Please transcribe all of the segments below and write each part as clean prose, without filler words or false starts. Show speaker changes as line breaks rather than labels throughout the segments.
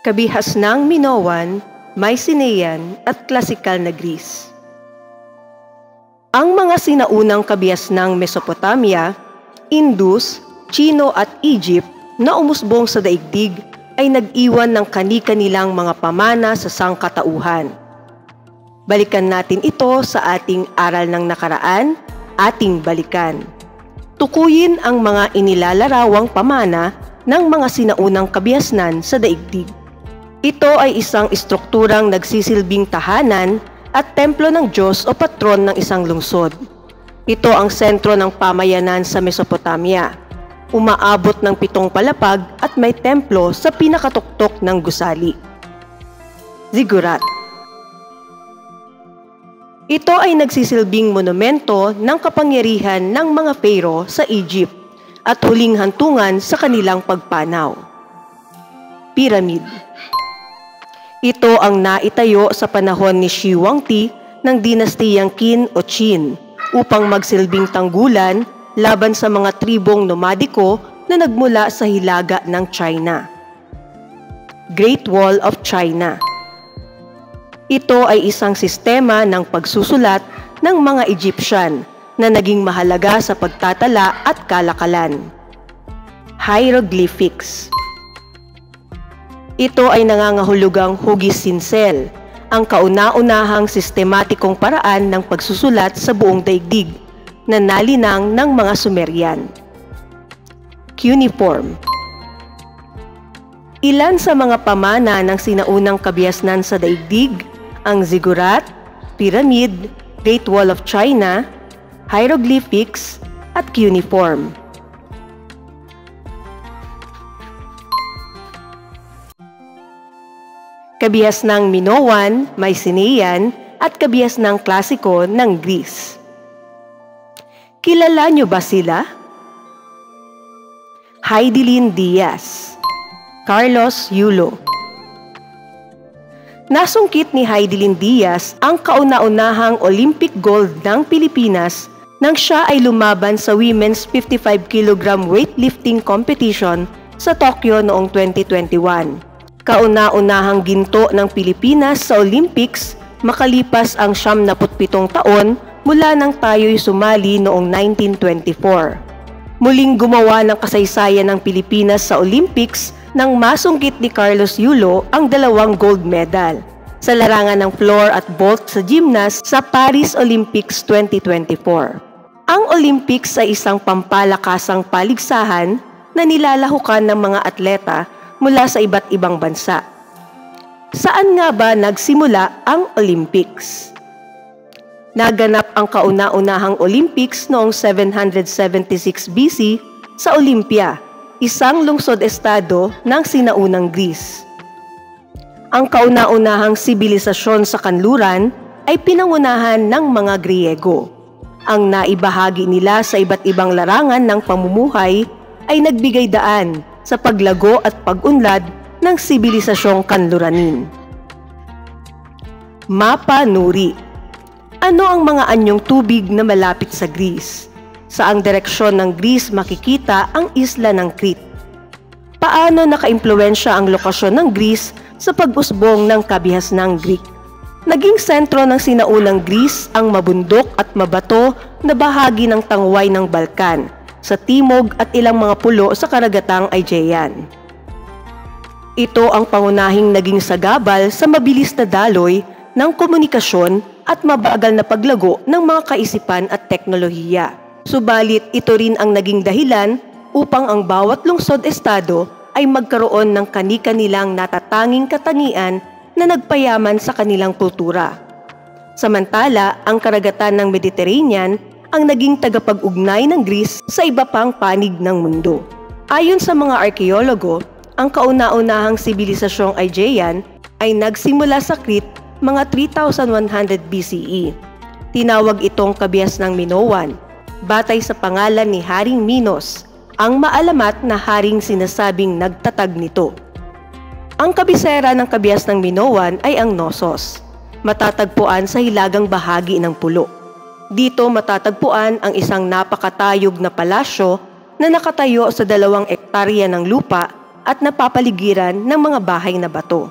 kabihas ng Minoan, Mycenaean at klasikal na Greece. Ang mga sinaunang kabihas ng Mesopotamia, Indus, Chino at Egypt na umusbong sa daigdig ay nag-iwan ng kani-kanilang mga pamana sa sangkatauhan. Balikan natin ito sa ating aral ng nakaraan, ating balikan. Tukuyin ang mga inilalarawang pamana ng mga sinaunang kabihasnan sa daigdig. Ito ay isang estrukturang nagsisilbing tahanan at templo ng Diyos o patron ng isang lungsod. Ito ang sentro ng pamayanan sa Mesopotamia. Umaabot ng 7 palapag at may templo sa pinakatuktok ng gusali. Ziggurat. Ito ay nagsisilbing monumento ng kapangyarihan ng mga Pharaoh sa Egypt at huling hantungan sa kanilang pagpanaw. Pyramid. Ito ang naitayo sa panahon ni Shi Huangdi ng dinastiyang Qin o Qin upang magsilbing tanggulan laban sa mga tribong nomadiko na nagmula sa hilaga ng China. Great Wall of China. Ito ay isang sistema ng pagsusulat ng mga Egyptian na naging mahalaga sa pagtatala at kalakalan. Hieroglyphics. Ito ay nangangahulugang hugis sinsel, ang kauna-unahang sistematikong paraan ng pagsusulat sa buong daigdig na nalinang ng mga Sumerian. Cuneiform. Ilan sa mga pamana ng sinaunang kabihasnan sa daigdig ang ziggurat, pyramid, Great Wall of China, hieroglyphics, at cuneiform. Kabihas ng Minoan, Mycenaean, at kabihas ng klasiko ng Greece. Kilala niyo ba sila? Heidelin Diaz, Carlos Yulo. Nasungkit ni Heidelin Diaz ang kauna-unahang Olympic gold ng Pilipinas nang siya ay lumaban sa Women's 55 kg weightlifting competition sa Tokyo noong 2021. Kauna-unahang ginto ng Pilipinas sa Olympics makalipas ang 77 taon mula nang tayo'y sumali noong 1924. Muling gumawa ng kasaysayan ng Pilipinas sa Olympics nang masungkit ni Carlos Yulo ang 2 gold medal sa larangan ng floor at vault sa gymnast sa Paris Olympics 2024. Ang Olympics ay isang pampalakasang paligsahan na nilalahukan ng mga atleta mula sa iba't ibang bansa. Saan nga ba nagsimula ang Olympics? Naganap ang kauna-unahang Olympics noong 776 BC sa Olympia, isang lungsod-estado ng sinaunang Greece. Ang kauna-unahang sibilisasyon sa kanluran ay pinangunahan ng mga Griego. Ang naibahagi nila sa iba't ibang larangan ng pamumuhay ay nagbigay daan sa paglago at pag-unlad ng sibilisasyong kanluranin. Mapa Nuri. Ano ang mga anyong tubig na malapit sa Greece? Saang direksyon ng Greece makikita ang isla ng Crete? Paano nakaimpluwensya ang lokasyon ng Greece sa pag-usbong ng kabihasnang Greek? Naging sentro ng sinaunang Greece ang mabundok at mabato na bahagi ng tangway ng Balkan, sa timog at ilang mga pulo sa karagatang Aegean. Ito ang pangunahing naging sagabal sa mabilis na daloy ng komunikasyon at mabagal na paglago ng mga kaisipan at teknolohiya. Subalit ito rin ang naging dahilan upang ang bawat lungsod-estado ay magkaroon ng kani-kanilang natatanging katangian na nagpayaman sa kanilang kultura. Samantala, ang karagatan ng Mediterranean ang naging tagapag-ugnay ng Greece sa iba pang panig ng mundo. Ayon sa mga arkeologo, ang kauna-unahang sibilisasyong Aegean ay nagsimula sa Crete mga 3100 BCE. Tinawag itong kabihas ng Minoan, batay sa pangalan ni Haring Minos, ang maalamat na haring sinasabing nagtatag nito. Ang kabisera ng kabihas ng Minoan ay ang Knossos, matatagpuan sa hilagang bahagi ng pulo. Dito matatagpuan ang isang napakatayog na palasyo na nakatayo sa 2 ektarya ng lupa at napapaligiran ng mga bahay na bato.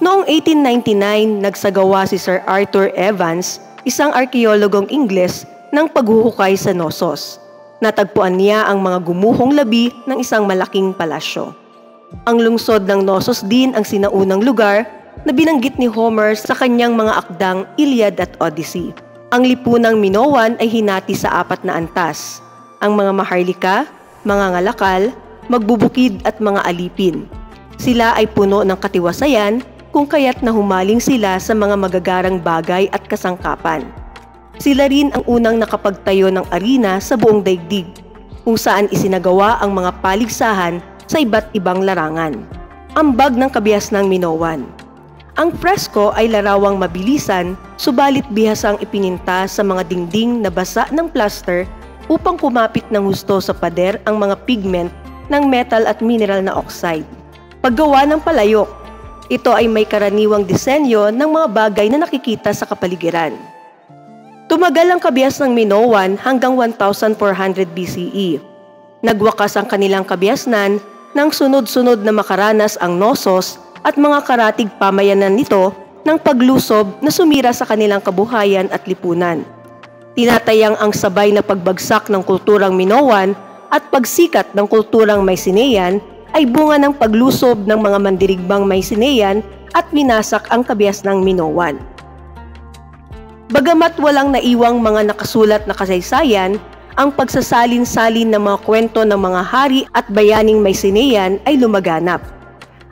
Noong 1899, nagsagawa si Sir Arthur Evans, isang arkeologong Ingles, ng paghuhukay sa Knossos. Natagpuan niya ang mga gumuhong labi ng isang malaking palasyo. Ang lungsod ng Knossos din ang sinaunang lugar na binanggit ni Homer sa kanyang mga akdang Iliad at Odyssey. Ang lipunang Minoan ay hinati sa 4 na antas. Ang mga maharlika, mga ngalakal, magbubukid at mga alipin. Sila ay puno ng katiwasayan kung kaya't nahumaling sila sa mga magagarang bagay at kasangkapan. Sila rin ang unang nakapagtayo ng arena sa buong daigdig, kung saan isinagawa ang mga paligsahan sa iba't ibang larangan. Ambag ng kabias ng Minoan. Ang presko ay larawang mabilisan, subalit bihasang ipininta sa mga dingding na basa ng plaster upang kumapit ng husto sa pader ang mga pigment ng metal at mineral na oxide. Paggawa ng palayok, ito ay may karaniwang disenyo ng mga bagay na nakikita sa kapaligiran. Tumagal ang kabias ng Minoan hanggang 1400 BCE. Nagwakas ang kanilang kabiasnan nang sunod-sunod na makaranas ang Knossos at mga karatig pamayanan nito ng paglusob na sumira sa kanilang kabuhayan at lipunan. Tinatayang ang sabay na pagbagsak ng kulturang Minoan at pagsikat ng kulturang Mycenaean ay bunga ng paglusob ng mga mandirigbang Mycenaean at minasak ang kabias ng Minoan. Bagamat walang naiwang mga nakasulat na kasaysayan, ang pagsasalin-salin ng mga kwento ng mga hari at bayaning Mycenaean ay lumaganap.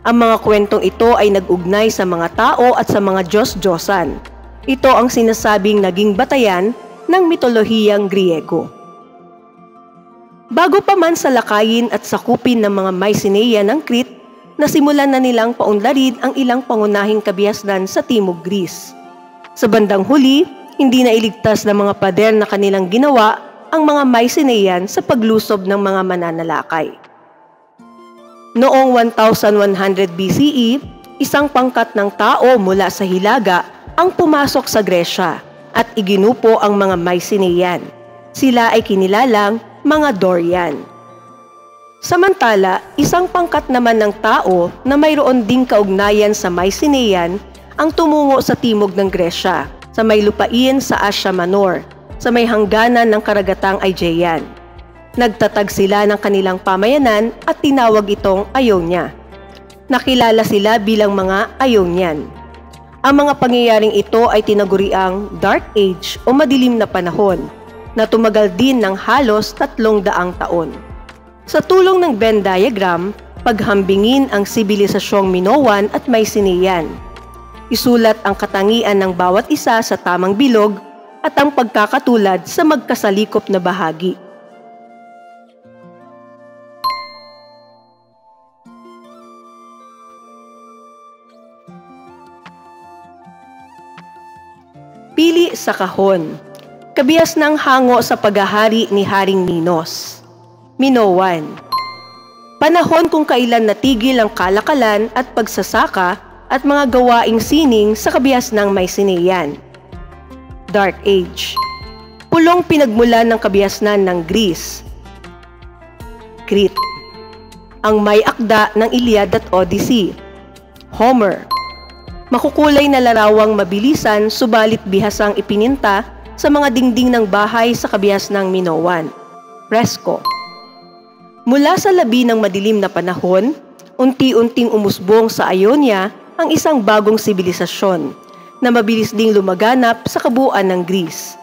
Ang mga kwentong ito ay nag-ugnay sa mga tao at sa mga Diyos-Diyosan. Ito ang sinasabing naging batayan ng mitolohiyang Griego. Bago pa man salakayin at sakupin ng mga Mycenaean ng Crete, nasimulan na nilang paunlarin ang ilang pangunahing kabiasnan sa Timog Greece. Sa bandang huli, hindi na iligtas ng mga pader na kanilang ginawa ang mga Mycenaean sa paglusob ng mga mananalakay. Noong 1100 BCE, isang pangkat ng tao mula sa Hilaga ang pumasok sa Gresya at iginupo ang mga Mycenaean. Sila ay kinilalang mga Dorian. Samantala, isang pangkat naman ng tao na mayroon ding kaugnayan sa Mycenaean ang tumungo sa timog ng Gresya, sa may lupain sa Asia Minor, sa may hangganan ng karagatang Aegean. Nagtatag sila ng kanilang pamayanan at tinawag itong Ionia. Nakilala sila bilang mga Ionian. Ang mga pangyayaring ito ay tinaguriang Dark Age o madilim na panahon na tumagal din ng halos 300 taon. Sa tulong ng Venn diagram, paghambingin ang sibilisasyong Minoan at Mycenaean. Isulat ang katangian ng bawat isa sa tamang bilog at ang pagkakatulad sa magkasalikop na bahagi. Pili sa kahon. Kabias ng hango sa paghahari ni Haring Minos. Minoan. Panahon kung kailan natigil ang kalakalan at pagsasaka at mga gawaing sining sa kabias ng Mycenaean. Dark Age. Pulong pinagmulan ng kabiasnan ng Greece. Crete. Ang may akda ng Iliad at Odyssey. Homer. Makukulay na larawang mabilisan subalit bihasang ipininta sa mga dingding ng bahay sa kabias ng Minoan. Presko. Mula sa labi ng madilim na panahon, unti-unting umusbong sa Ionia ang isang bagong sibilisasyon na mabilis ding lumaganap sa kabuuan ng Greece.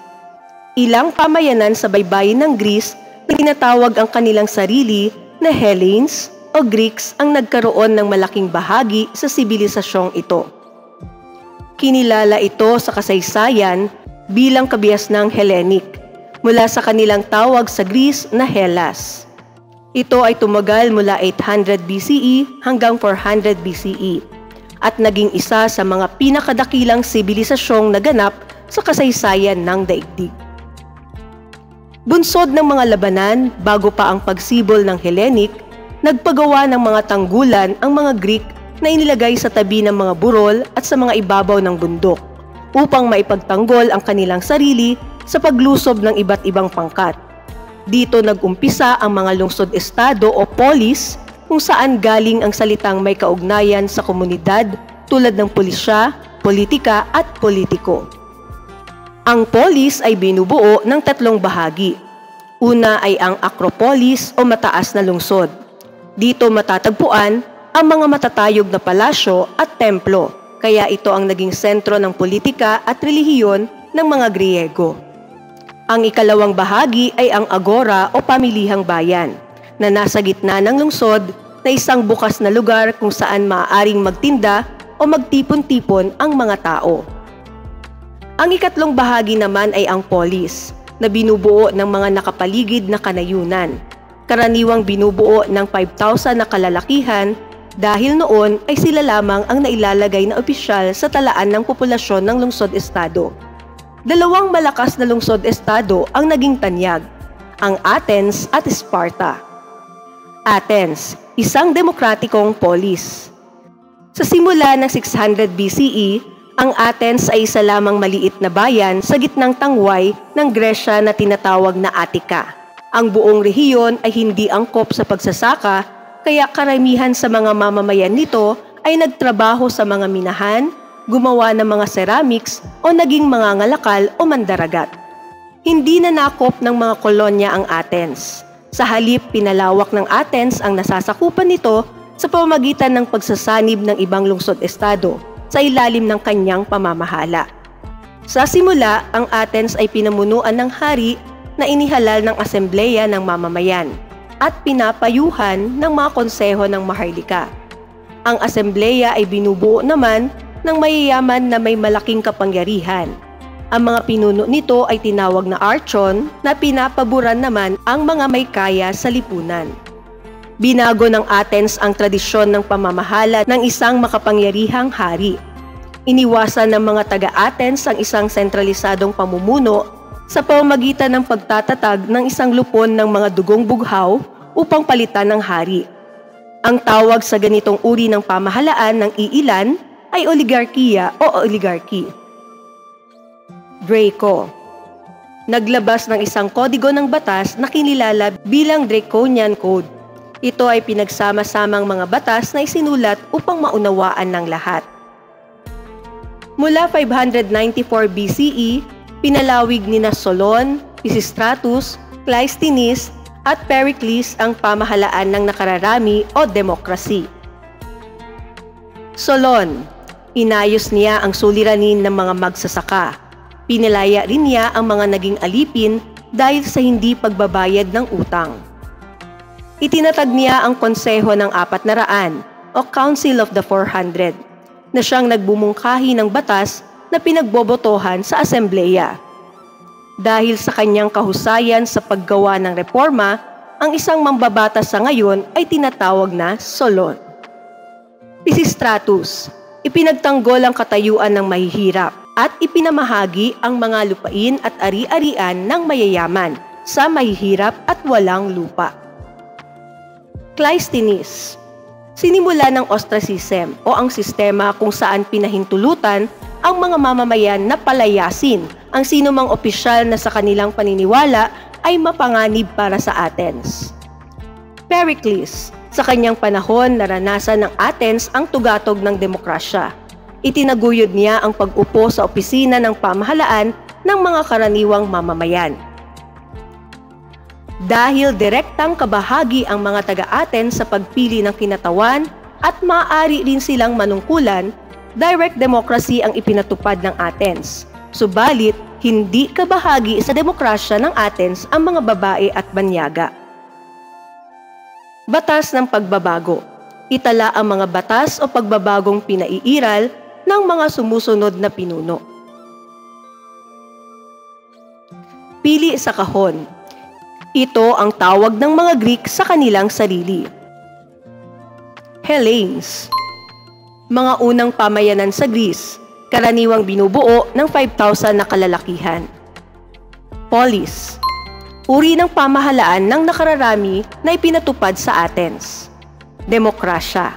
Ilang pamayanan sa baybayin ng Greece na tinatawag ang kanilang sarili na Hellenes o Greeks ang nagkaroon ng malaking bahagi sa sibilisasyong ito. Kinilala ito sa kasaysayan bilang kabias ng Hellenic mula sa kanilang tawag sa Greece na Hellas. Ito ay tumagal mula 800 BCE hanggang 400 BCE at naging isa sa mga pinakadakilang sibilisasyong naganap sa kasaysayan ng daigdig. Bunsod ng mga labanan bago pa ang pagsibol ng Hellenic, nagpagawa ng mga tanggulan ang mga Greek na inilagay sa tabi ng mga burol at sa mga ibabaw ng bundok upang maipagtanggol ang kanilang sarili sa paglusob ng iba't ibang pangkat. Dito nag-umpisa ang mga lungsod-estado o polis kung saan galing ang salitang may kaugnayan sa komunidad tulad ng pulisya, politika at politiko. Ang polis ay binubuo ng tatlong bahagi. Una ay ang akropolis o mataas na lungsod. Dito matatagpuan ang mga matatayog na palasyo at templo, kaya ito ang naging sentro ng politika at relihiyon ng mga Griego. Ang ikalawang bahagi ay ang agora o pamilihang bayan, na nasa gitna ng lungsod na isang bukas na lugar kung saan maaaring magtinda o magtipon-tipon ang mga tao. Ang ikatlong bahagi naman ay ang polis, na binubuo ng mga nakapaligid na kanayunan. Karaniwang binubuo ng 5,000 na kalalakihan dahil noon ay sila lamang ang nailalagay na opisyal sa talaan ng populasyon ng lungsod-estado. Dalawang malakas na lungsod-estado ang naging tanyag, ang Athens at Sparta. Athens, isang demokratikong polis. Sa simula ng 600 BCE, ang Athens ay isa lamang maliit na bayan sa gitnang tangway ng Gresya na tinatawag na Attica. Ang buong rehiyon ay hindi angkop sa pagsasaka, kaya karamihan sa mga mamamayan nito ay nagtrabaho sa mga minahan, gumawa ng mga ceramics o naging mga ngalakal o mandaragat. Hindi na nakop ng mga kolonya ang Athens. Sa halip, pinalawak ng Athens ang nasasakupan nito sa pamamagitan ng pagsasanib ng ibang lungsod-estado sa ilalim ng kanyang pamamahala. Sa simula, ang Athens ay pinamunuan ng hari na inihalal ng asembleya ng mamamayan at pinapayuhan ng mga konseho ng maharlika. Ang asembleya ay binubuo naman ng mayayaman na may malaking kapangyarihan. Ang mga pinuno nito ay tinawag na archon na pinapaboran naman ang mga may kaya sa lipunan. Binago ng Athens ang tradisyon ng pamamahala ng isang makapangyarihang hari. Iniwasan ng mga taga-Athens ang isang sentralisadong pamumuno sa pamamagitan ng pagtatatag ng isang lupon ng mga dugong bughaw upang palitan ng hari. Ang tawag sa ganitong uri ng pamahalaan ng iilan ay oligarkiya o oligarchy. Draco. Naglabas ng isang kodigo ng batas na kinilala bilang Draconian Code. Ito ay pinagsama-samang mga batas na isinulat upang maunawaan ng lahat. Mula 594 BCE, pinalawig nina Solon, Pisistratus, Cleisthenes at Pericles ang pamahalaan ng nakararami o demokrasy. Solon, inayos niya ang suliranin ng mga magsasaka. Pinalaya rin niya ang mga naging alipin dahil sa hindi pagbabayad ng utang. Itinatag niya ang Konseho ng 400 o Council of the 400 na siyang nagbumungkahi ng batas na pinagbobotohan sa asembleya. Dahil sa kanyang kahusayan sa paggawa ng reforma, ang isang mambabatas sa ngayon ay tinatawag na Solon. Pisistratus, ipinagtanggol ang katayuan ng mahihirap at ipinamahagi ang mga lupain at ari-arian ng mayayaman sa mahihirap at walang lupa. Cleisthenes, sinimula ng ostracism o ang sistema kung saan pinahintulutan ang mga mamamayan na palayasin ang sinumang opisyal na sa kanilang paniniwala ay mapanganib para sa Athens. Pericles, sa kanyang panahon naranasan ng Athens ang tugatog ng demokrasya. Itinaguyod niya ang pag-upo sa opisina ng pamahalaan ng mga karaniwang mamamayan. Dahil direktang kabahagi ang mga taga-Athens sa pagpili ng kinatawan at maaari rin silang manungkulan, direct democracy ang ipinatupad ng Athens. Subalit, hindi kabahagi sa demokrasya ng Athens ang mga babae at banyaga. Batas ng pagbabago. Itala ang mga batas o pagbabagong pinaiiral ng mga sumusunod na pinuno. Pili sa kahon. Ito ang tawag ng mga Greek sa kanilang sarili. Hellenes, mga unang pamayanan sa Greece, karaniwang binubuo ng 5,000 na kalalakihan. Polis, uri ng pamahalaan ng nakararami na ipinatupad sa Athens. Demokrasya,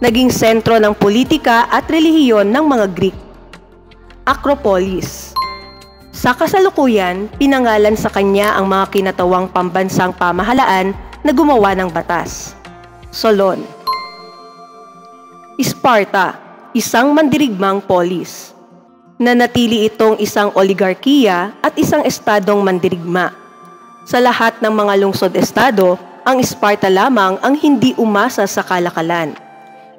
naging sentro ng politika at relihiyon ng mga Greek. Acropolis, sa kasalukuyan, pinangalan sa kanya ang mga kinatawang pambansang pamahalaan na gumawa ng batas. Solon. Sparta, isang mandirigmang polis. Nanatili itong isang oligarkiya at isang estadong mandirigma. Sa lahat ng mga lungsod-estado, ang Sparta lamang ang hindi umasa sa kalakalan.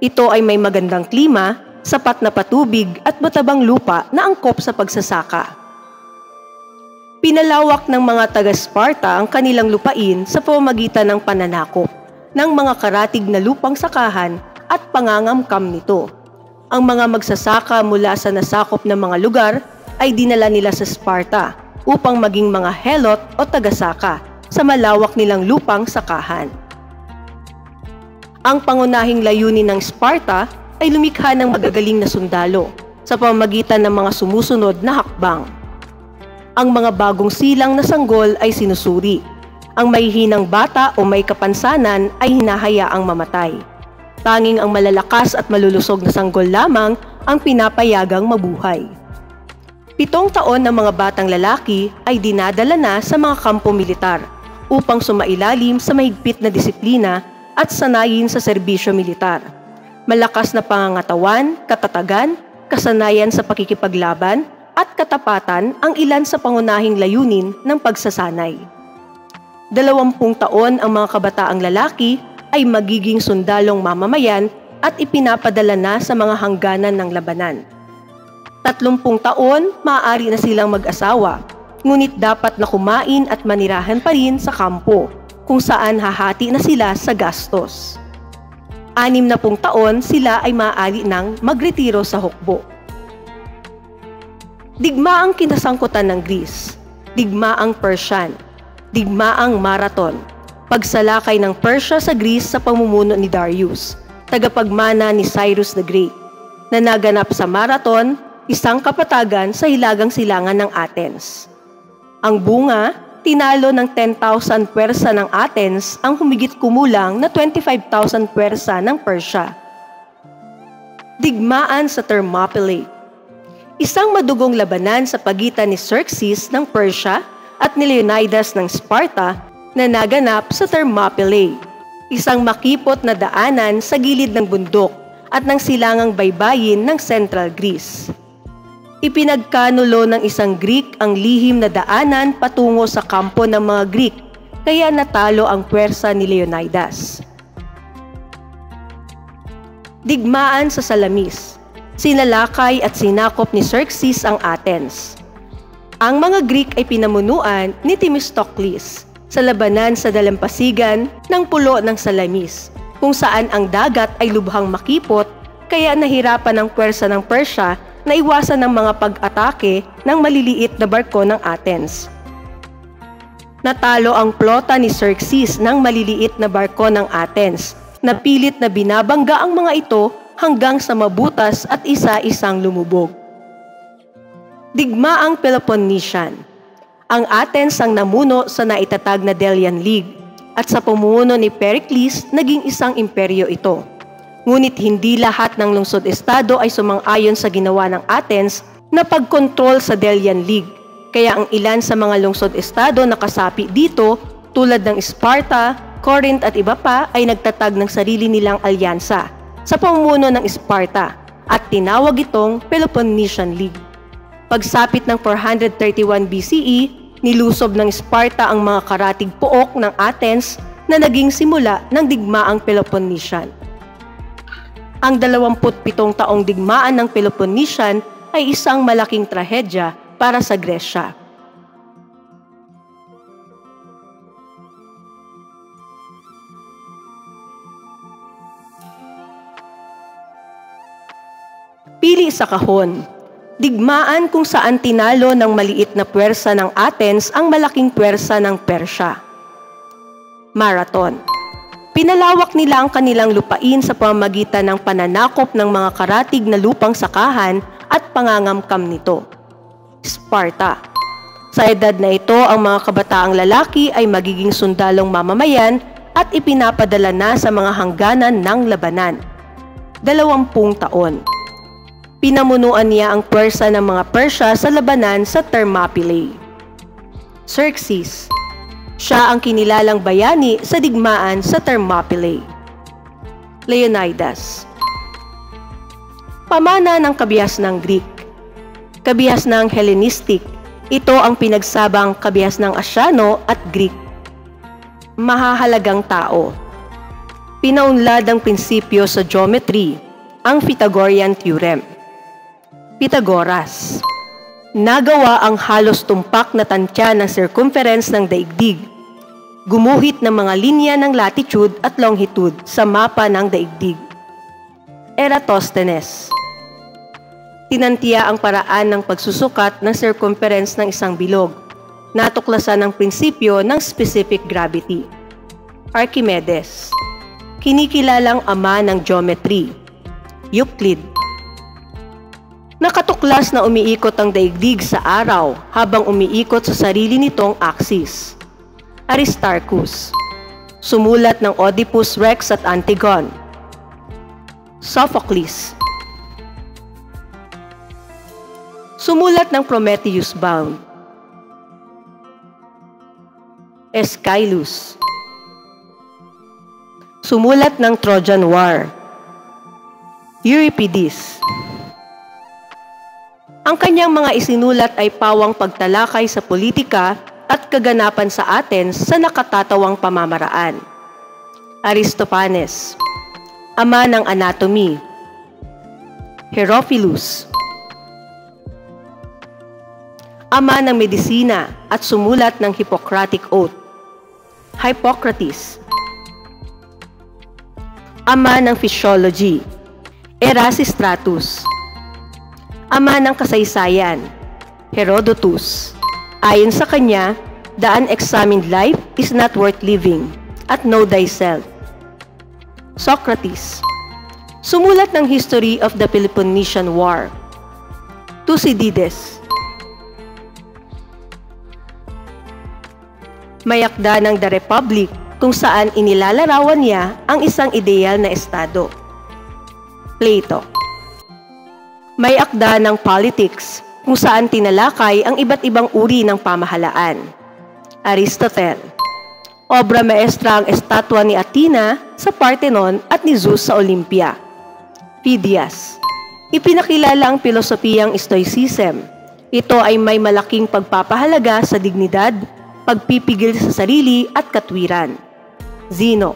Ito ay may magandang klima, sapat na patubig at matabang lupa na angkop sa pagsasaka. Pinalawak ng mga taga-Sparta ang kanilang lupain sa pamamagitan ng pananakop ng mga karatig na lupang sakahan at pangangamkam nito. Ang mga magsasaka mula sa nasakop ng mga lugar ay dinala nila sa Sparta upang maging mga helot o tagasaka sa malawak nilang lupang sakahan. Ang pangunahing layunin ng Sparta ay lumikha ng magagaling na sundalo sa pamamagitan ng mga sumusunod na hakbang. Ang mga bagong silang na sanggol ay sinusuri. Ang mahihinang bata o may kapansanan ay hinahayaang mamatay. Tanging ang malalakas at malulusog na sanggol lamang ang pinapayagang mabuhay. 7 taon ng mga batang lalaki ay dinadala na sa mga kampo militar upang sumailalim sa mahigpit na disiplina at sanayin sa serbisyo militar. Malakas na pangangatawan, katatagan, kasanayan sa pakikipaglaban at katapatan ang ilan sa pangunahing layunin ng pagsasanay. 20 taon ang mga kabataang lalaki ay magiging sundalong mamamayan at ipinapadala na sa mga hangganan ng labanan. 30 taon, maaari na silang mag-asawa, ngunit dapat na kumain at manirahan pa rin sa kampo, kung saan hahati na sila sa gastos. 60 taon, sila ay maaari nang magretiro sa hukbo. Digmaang kinasangkutan ng Greece, digmaang Persian, digmaang Marathon, pagsalakay ng Persia sa Greece sa pamumuno ni Darius, tagapagmana ni Cyrus the Great, na naganap sa Marathon, isang kapatagan sa hilagang silangan ng Athens. Ang bunga, tinalo ng 10,000 pwersa ng Athens ang humigit kumulang na 25,000 pwersa ng Persia. Digmaan sa Thermopylae, isang madugong labanan sa pagitan ni Xerxes ng Persia at ni Leonidas ng Sparta na naganap sa Thermopylae, isang makipot na daanan sa gilid ng bundok at ng silangang baybayin ng Central Greece. Ipinagkanulo ng isang Greek ang lihim na daanan patungo sa kampo ng mga Greek, kaya natalo ang puwersa ni Leonidas. Digmaan sa Salamis, sinalakay at sinakop ni Xerxes ang Athens. Ang mga Greek ay pinamunuan ni Themistocles sa labanan sa dalampasigan ng pulo ng Salamis, kung saan ang dagat ay lubhang makipot, kaya nahirapan ang puwersa ng Persia na iwasan ng mga pag-atake ng maliliit na barko ng Athens. Natalo ang plota ni Xerxes ng maliliit na barko ng Athens, na pilit na binabangga ang mga ito hanggang sa mabutas at isa-isang lumubog. Digmaang Peloponnesian, ang Athens ang namuno sa naitatag na Delian League at sa pamumuno ni Pericles naging isang imperyo ito. Ngunit hindi lahat ng lungsod-estado ay sumang-ayon sa ginawa ng Athens na pagkontrol sa Delian League, kaya ang ilan sa mga lungsod-estado na kasapi dito tulad ng Sparta, Corinth at iba pa ay nagtatag ng sarili nilang alyansa sa pamumuno ng Sparta at tinawag itong Peloponnesian League. Pagsapit ng 431 BCE, nilusob ng Sparta ang mga karatig pook ng Athens na naging simula ng digmaang Peloponnesian. Ang 27 taong digmaan ng Peloponnesian ay isang malaking trahedya para sa Gresya. Pili sa kahon. Digmaan kung saan tinalo ng maliit na puwersa ng Athens ang malaking puwersa ng Persya. Marathon. Pinalawak nila ang kanilang lupain sa pamamagitan ng pananakop ng mga karatig na lupang sakahan at pangangamkam nito. Sparta. Sa edad na ito, ang mga kabataang lalaki ay magiging sundalong mamamayan at ipinapadala na sa mga hangganan ng labanan. 20 taon. Pinamunuan niya ang puwersa ng mga Persya sa labanan sa Thermopylae. Xerxes. Siya ang kinilalang bayani sa digmaan sa Thermopylae. Leonidas. Pamana ng kabihas ng Greek. Kabihas ng Hellenistic, ito ang pinagsabang kabihas ng Asyano at Greek. Mahahalagang tao. Pinaunlad ang prinsipyo sa geometry, ang Pythagorean Theorem. Pythagoras. Nagawa ang halos tumpak na tansya ng circumference ng daigdig. Gumuhit ng mga linya ng latitude at longitude sa mapa ng daigdig. Eratosthenes. Tinantiya ang paraan ng pagsusukat ng circumference ng isang bilog. Natuklasan ang prinsipyo ng specific gravity. Archimedes. Kinikilalang ama ng geometry. Euclid. Nakatuklas na umiikot ang daigdig sa araw habang umiikot sa sarili nitong axis. Aristarchus. Sumulat ng Oedipus Rex at Antigone. Sophocles. Sumulat ng Prometheus Bound. Aeschylus. Sumulat ng Trojan War. Euripides. Ang kanyang mga isinulat ay pawang pagtalakay sa politika at kaganapan sa Athens sa nakatatawang pamamaraan. Aristophanes. Ama ng anatomy. Herophilus. Ama ng medisina at sumulat ng Hippocratic Oath. Hippocrates. Ama ng physiology. Erasistratus. Ama ng kasaysayan. Herodotus. Ayon sa kanya, the unexamined life is not worth living, at know thyself. Socrates. Sumulat ng History of the Peloponnesian War. Thucydides. May akda ng The Republic kung saan inilalarawan niya ang isang ideal na estado. Plato. May akda ng Politics kung saan tinalakay ang iba't ibang uri ng pamahalaan. Aristotle. Obra maestra ang estatwa ni Athena sa Parthenon at ni Zeus sa Olympia. Phidias. Ipinakilala ang pilosopiyang Stoicism. Ito ay may malaking pagpapahalaga sa dignidad, pagpipigil sa sarili at katwiran. Zeno.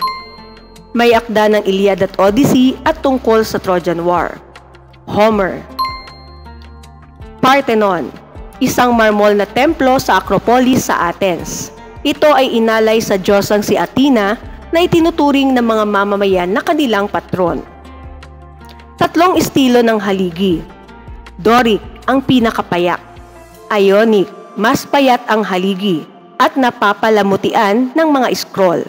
May akda ng Iliad at Odyssey at tungkol sa Trojan War. Homer. Parthenon. Isang marmol na templo sa Acropolis sa Athens. Ito ay inalay sa diyosang si Athena na itinuturing ng mga mamamayan na kanilang patron. Tatlong estilo ng haligi. Doric, ang pinakapayak. Ionic, mas payat ang haligi at napapalamutian ng mga scroll.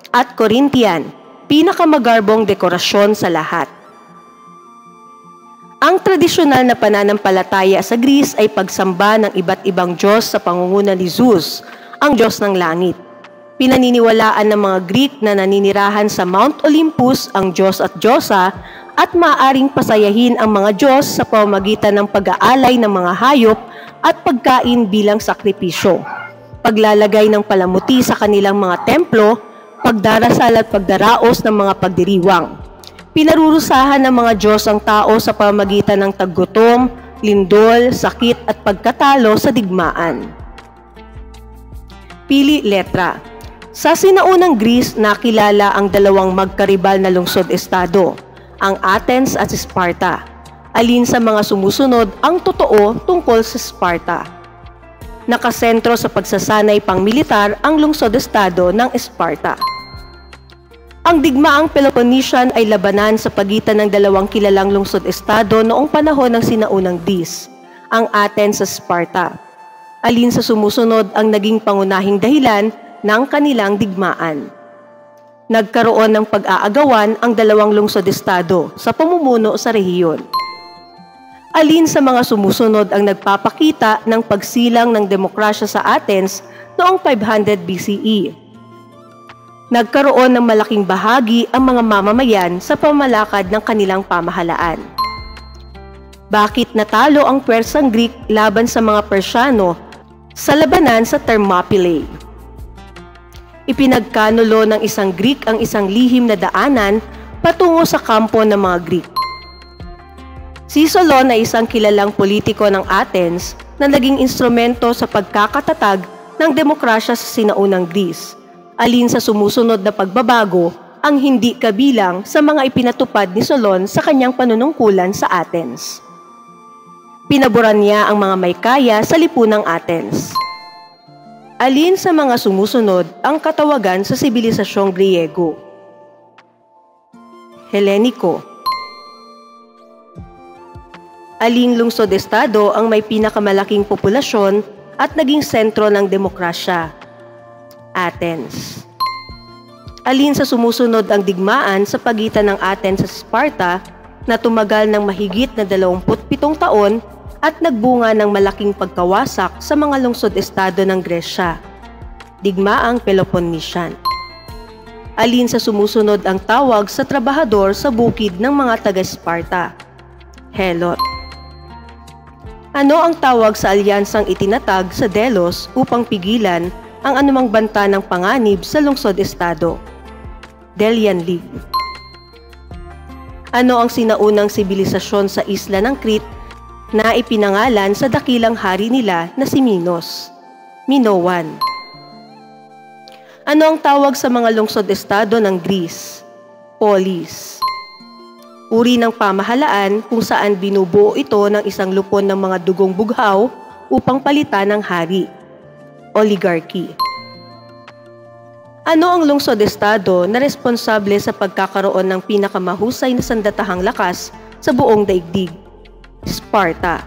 At Corinthian, pinakamagarbong dekorasyon sa lahat. Ang tradisyonal na pananampalataya sa Greece ay pagsamba ng iba't ibang Diyos sa pangunguna ni Zeus, ang Diyos ng langit. Pinaniniwalaan ng mga Greek na naninirahan sa Mount Olympus ang Diyos at Diyosa at maaaring pasayahin ang mga Diyos sa pamamagitan ng pag-aalay ng mga hayop at pagkain bilang sakripisyo. Paglalagay ng palamuti sa kanilang mga templo, pagdarasal at pagdaraos ng mga pagdiriwang. Pinarurusahan ng mga Diyos ang tao sa pamamagitan ng taggutom, lindol, sakit at pagkatalo sa digmaan. Pili letra. Sa sinaunang Greece, nakilala ang dalawang magkaribal na lungsod-estado, ang Athens at Sparta. Alin sa mga sumusunod ang totoo tungkol sa Sparta? Nakasentro sa pagsasanay pang-militar ang lungsod-estado ng Sparta. Ang digmaang Peloponnesian ay labanan sa pagitan ng dalawang kilalang lungsod-estado noong panahon ng sinaunang Greece, ang Athens at Sparta. Alin sa sumusunod ang naging pangunahing dahilan ng kanilang digmaan? Nagkaroon ng pag-aagawan ang dalawang lungsod-estado sa pamumuno sa rehiyon. Alin sa mga sumusunod ang nagpapakita ng pagsilang ng demokrasya sa Athens noong 500 BCE? Nagkaroon ng malaking bahagi ang mga mamamayan sa pamalakad ng kanilang pamahalaan. Bakit natalo ang Persang Greek laban sa mga Persyano sa labanan sa Thermopylae? Ipinagkanulo ng isang Greek ang isang lihim na daanan patungo sa kampo ng mga Greek. Si Solon ay isang kilalang politiko ng Athens na naging instrumento sa pagkakatatag ng demokrasya sa sinaunang Greece, alin sa sumusunod na pagbabago ang hindi kabilang sa mga ipinatupad ni Solon sa kanyang panunungkulan sa Athens. Pinaboran niya ang mga may kaya sa lipunang Athens. Alin sa mga sumusunod ang katawagan sa sibilisasyong Griego? Heleniko. Aling lungsod-estado ang may pinakamalaking populasyon at naging sentro ng demokrasya? Athens. Alin sa sumusunod ang digmaan sa pagitan ng Athens at Sparta na tumagal ng mahigit na 27 taon at nagbunga ng malaking pagkawasak sa mga lungsod-estado ng Gresya? Digmaang Peloponnesian. Alin sa sumusunod ang tawag sa trabahador sa bukid ng mga taga-Sparta? Helot. Ano ang tawag sa alyansang itinatag sa Delos upang pigilan ang anumang banta ng panganib sa lungsod-estado? Delian League. Ano ang sinaunang sibilisasyon sa isla ng Crete na ipinangalan sa dakilang hari nila na si Minos? Minoan. Ano ang tawag sa mga lungsod-estado ng Greece? Polis. Uri ng pamahalaan kung saan binubuo ito ng isang lupon ng mga dugong bughaw upang palitan ng hari. Oligarchy. Ano ang lungsod-estado na responsable sa pagkakaroon ng pinakamahusay na sandatahang lakas sa buong daigdig? Sparta.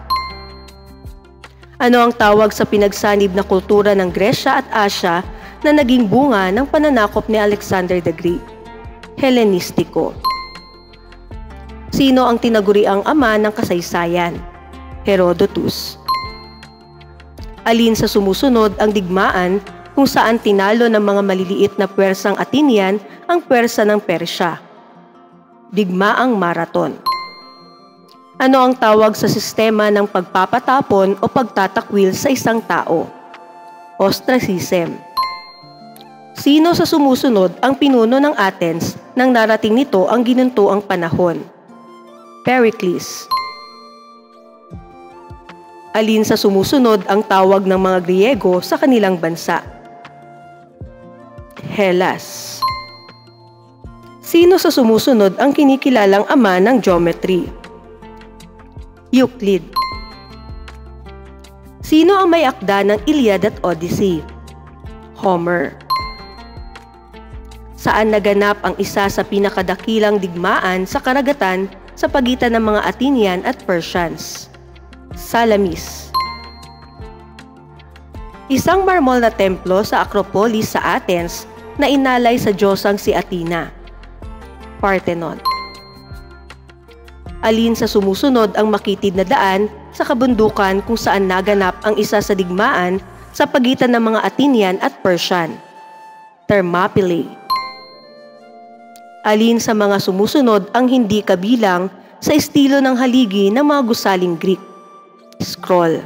Ano ang tawag sa pinagsanib na kultura ng Gresya at Asya na naging bunga ng pananakop ni Alexander the Great? Hellenistiko. Sino ang tinaguriang ama ng kasaysayan? Herodotus. Alin sa sumusunod ang digmaan kung saan tinalo ng mga maliliit na puwersang Athenian ang puwersa ng Persya? Digmaang Marathon. Ano ang tawag sa sistema ng pagpapatapon o pagtatakwil sa isang tao? Ostracism. Sino sa sumusunod ang pinuno ng Athens nang narating nito ang ginuntuang panahon? Pericles. Alin sa sumusunod ang tawag ng mga Griego sa kanilang bansa? Hellas. Sino sa sumusunod ang kinikilalang ama ng geometry? Euclid. Sino ang may akda ng Iliad at Odyssey? Homer. Saan naganap ang isa sa pinakadakilang digmaan sa karagatan sa pagitan ng mga Athenian at Persians? Salamis. Isang marmol na templo sa Acropolis sa Athens na inalay sa diyosang si Athena. Parthenon. Alin sa sumusunod ang makitid na daan sa kabundukan kung saan naganap ang isa sa digmaan sa pagitan ng mga Athenian at Persian? Thermopylae. Alin sa mga sumusunod ang hindi kabilang sa estilo ng haligi ng mga gusaling Greek? Scroll.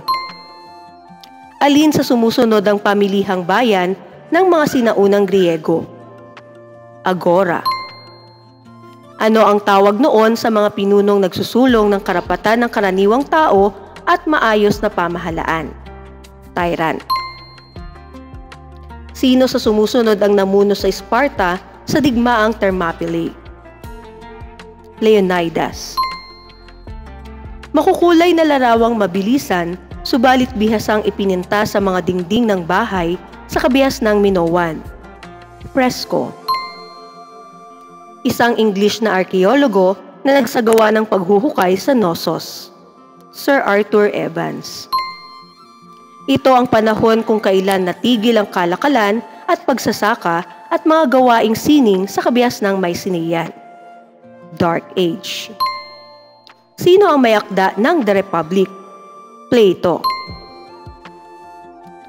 Alin sa sumusunod ang pamilihang bayan ng mga sinaunang Griego? Agora. Ano ang tawag noon sa mga pinunong nagsusulong ng karapatan ng karaniwang tao at maayos na pamahalaan? Tyrant. Sino sa sumusunod ang namuno sa Sparta sa digmaang Thermopylae? Leonidas. Makukulay na larawang mabilisan, subalit bihasang ipininta sa mga dingding ng bahay sa kabihas ng Minoan. Fresco. Isang English na arkeologo na nagsagawa ng paghuhukay sa Knossos. Sir Arthur Evans. Ito ang panahon kung kailan natigil ang kalakalan at pagsasaka at mga gawaing sining sa kabihas ng Mycenaean. Dark Age. Sino ang may akda ng The Republic? Plato.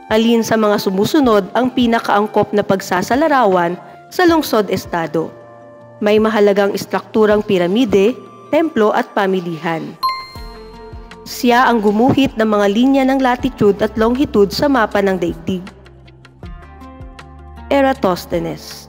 Alin sa mga sumusunod ang pinakaangkop na pagsasalarawan sa lungsod-estado? May mahalagang istrukturang piramide, templo at pamilihan. Siya ang gumuhit ng mga linya ng latitude at longitude sa mapa ng daigdig. Eratosthenes.